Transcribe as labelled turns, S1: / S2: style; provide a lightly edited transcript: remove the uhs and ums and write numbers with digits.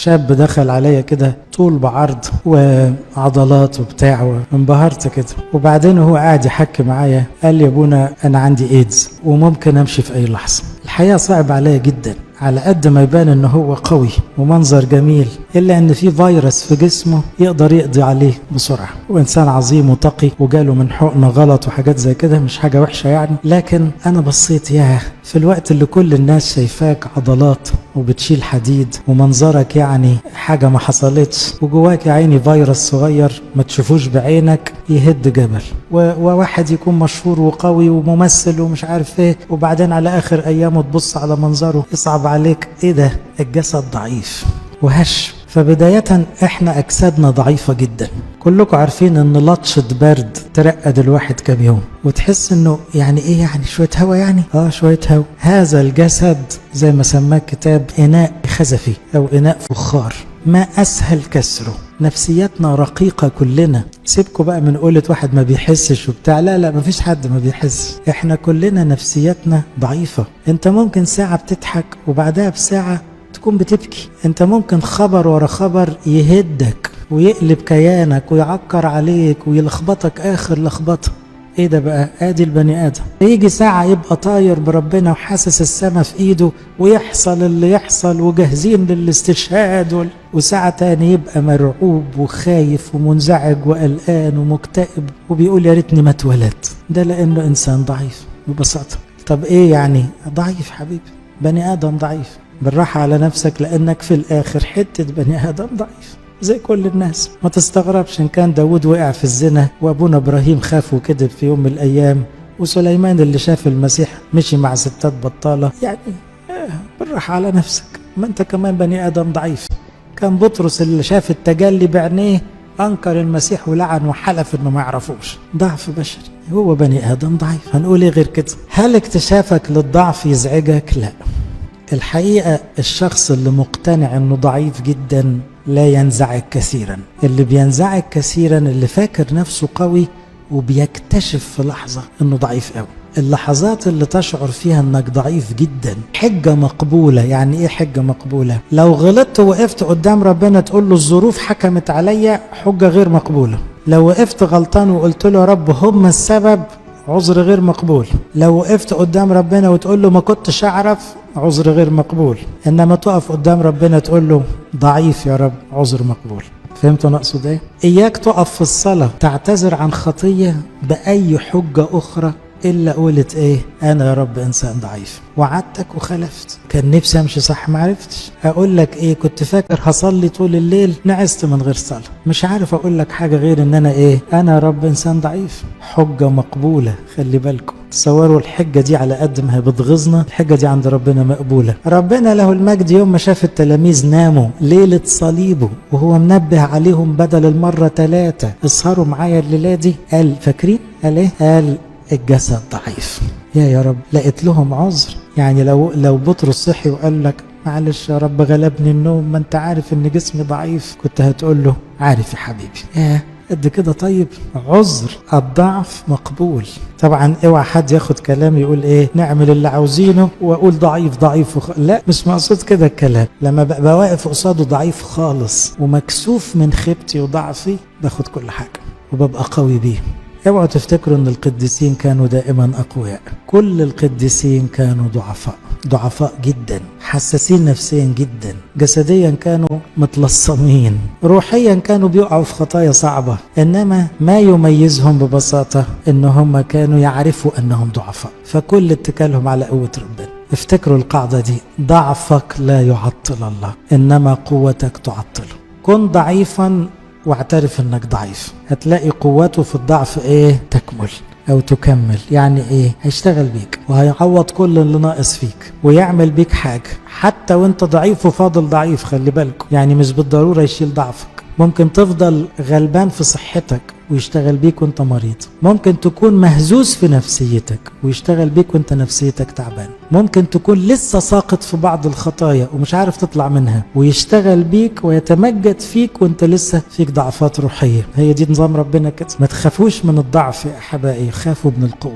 S1: شاب دخل عليا كده طول بعرض وعضلات وبتاع وانبهرت كده، وبعدين هو قاعد يحكي معايا قال لي يا ابونا انا عندي ايدز وممكن امشي في اي لحظه. الحقيقه صعب عليا جدا، على قد ما يبان ان هو قوي ومنظر جميل الا ان في فيروس في جسمه يقدر يقضي عليه بسرعه، وانسان عظيم وتقي وجاله من حقنه غلط وحاجات زي كده، مش حاجه وحشه يعني. لكن انا بصيت ياه، في الوقت اللي كل الناس شايفاك عضلات وبتشيل حديد ومنظرك يعني حاجه ما حصلتش، وجواك يا عيني فيروس صغير ما تشوفوش بعينك يهد جبل، وواحد يكون مشهور وقوي وممثل ومش عارف ايه، وبعدين على اخر ايامه تبص على منظره يصعب عليك. ايه ده؟ الجسد ضعيف وهش. فبداية احنا اجسادنا ضعيفة جدا. كلكم عارفين ان لطشة برد ترقد الواحد كم يوم وتحس انه يعني ايه، يعني شوية هوا، يعني شوية هوا. هذا الجسد زي ما سماه الكتاب اناء خزفي او اناء فخار، ما اسهل كسره. نفسياتنا رقيقة كلنا. سيبكوا بقى من قولة واحد ما بيحسش وبتاع، لا مفيش حد ما بيحسش، احنا كلنا نفسياتنا ضعيفة. انت ممكن ساعة بتضحك وبعدها بساعة تكون بتبكي. انت ممكن خبر ورا خبر يهدك ويقلب كيانك ويعكر عليك ويلخبطك اخر لخبطة. ايه ده بقى؟ ادي البني ادم. يجي ساعة يبقى طاير بربنا وحاسس السما في ايده ويحصل اللي يحصل وجاهزين للاستشهاد، وساعة تاني يبقى مرعوب وخايف ومنزعج وقلقان ومكتئب وبيقول يا ريتني ما اتولدت. ده لانه انسان ضعيف ببساطة. طب ايه يعني؟ ضعيف حبيبي، بني ادم ضعيف. بالراحة على نفسك، لانك في الاخر حتة بني ادم ضعيف زي كل الناس. ما تستغربش ان كان داود وقع في الزنا، وابونا ابراهيم خاف وكذب في يوم من الايام، وسليمان اللي شاف المسيح مشي مع ستات بطالة. يعني بالراحة على نفسك، ما انت كمان بني ادم ضعيف. كان بطرس اللي شاف التجلي بعينيه انكر المسيح ولعن وحلف انه ما يعرفوش. ضعف بشري، هو بني ادم ضعيف. هنقول ايه غير كده؟ هل اكتشافك للضعف يزعجك؟ لا. الحقيقة الشخص اللي مقتنع انه ضعيف جدا لا ينزعج كثيرا. اللي بينزعج كثيرا اللي فاكر نفسه قوي وبيكتشف في لحظة انه ضعيف قوي. اللحظات اللي تشعر فيها انك ضعيف جدا حجة مقبولة. يعني ايه حجة مقبولة؟ لو غلطت وقفت قدام ربنا تقول له الظروف حكمت عليا، حجة غير مقبولة. لو وقفت غلطان وقلت له يا رب هم السبب، عذر غير مقبول. لو وقفت قدام ربنا وتقول له ما كنتش اعرف، عذر غير مقبول. انما تقف قدام ربنا تقول له ضعيف يا رب، عذر مقبول. فهمتوا انا اقصد ايه؟ اياك تقف في الصلاة تعتذر عن خطية بأي حجة اخرى الا قولت ايه؟ انا يا رب انسان ضعيف، وعدتك وخلفت، كان نفسي امشي صح ما عرفتش. اقول لك ايه؟ كنت فاكر هصلي طول الليل، نعست من غير صلاة. مش عارف اقول لك حاجة غير ان انا ايه؟ انا يا رب انسان ضعيف. حجة مقبولة. خلي بالكم، تصوروا الحجة دي على قد ما هي بتغيظنا، الحجة دي عند ربنا مقبولة. ربنا له المجد يوم ما شاف التلاميذ ناموا ليلة صليبه وهو منبه عليهم بدل المرة 3 اسهروا معايا الليلة دي، قال فاكرين؟ قال ايه؟ قال الجسد ضعيف. يا رب لقيت لهم عذر. يعني لو بطرس صحي وقال لك معلش يا رب غلبني النوم، ما انت عارف ان جسمي ضعيف، كنت هتقول له عارف يا حبيبي، قد كده. طيب عذر الضعف مقبول. طبعا اوعى حد ياخد كلام يقول ايه نعمل اللي عاوزينه واقول ضعيف لا، مش مقصود كده الكلام. لما ببقى واقف قصاده ضعيف خالص ومكسوف من خيبتي وضعفي، باخد كل حاجة وببقى قوي بيه. اوعوا تفتكروا ان القديسين كانوا دائما اقوياء. كل القديسين كانوا ضعفاء جدا، حساسين نفسيا جدا، جسديا كانوا متلصمين، روحيا كانوا بيقعوا في خطايا صعبة. انما ما يميزهم ببساطة ان هم كانوا يعرفوا انهم ضعفاء، فكل اتكالهم على قوة ربنا. افتكروا القاعدة دي، ضعفك لا يعطل الله، انما قوتك تعطله. كن ضعيفا واعترف انك ضعيف، هتلاقي قوته في الضعف ايه؟ تكمل او تكمل. يعني ايه؟ هيشتغل بيك وهيعوض كل اللي ناقص فيك ويعمل بيك حاجة حتى وانت ضعيف وفاضل ضعيف. خلي بالكم، يعني مش بالضرورة يشيل ضعفك. ممكن تفضل غلبان في صحتك ويشتغل بيك وانت مريض. ممكن تكون مهزوز في نفسيتك ويشتغل بيك وانت نفسيتك تعبان. ممكن تكون لسه ساقط في بعض الخطايا ومش عارف تطلع منها ويشتغل بيك ويتمجد فيك وانت لسه فيك ضعفات روحية. هي دي نظام ربنا كده. ما تخافوش من الضعف يا احبائي، خافوا من القوة.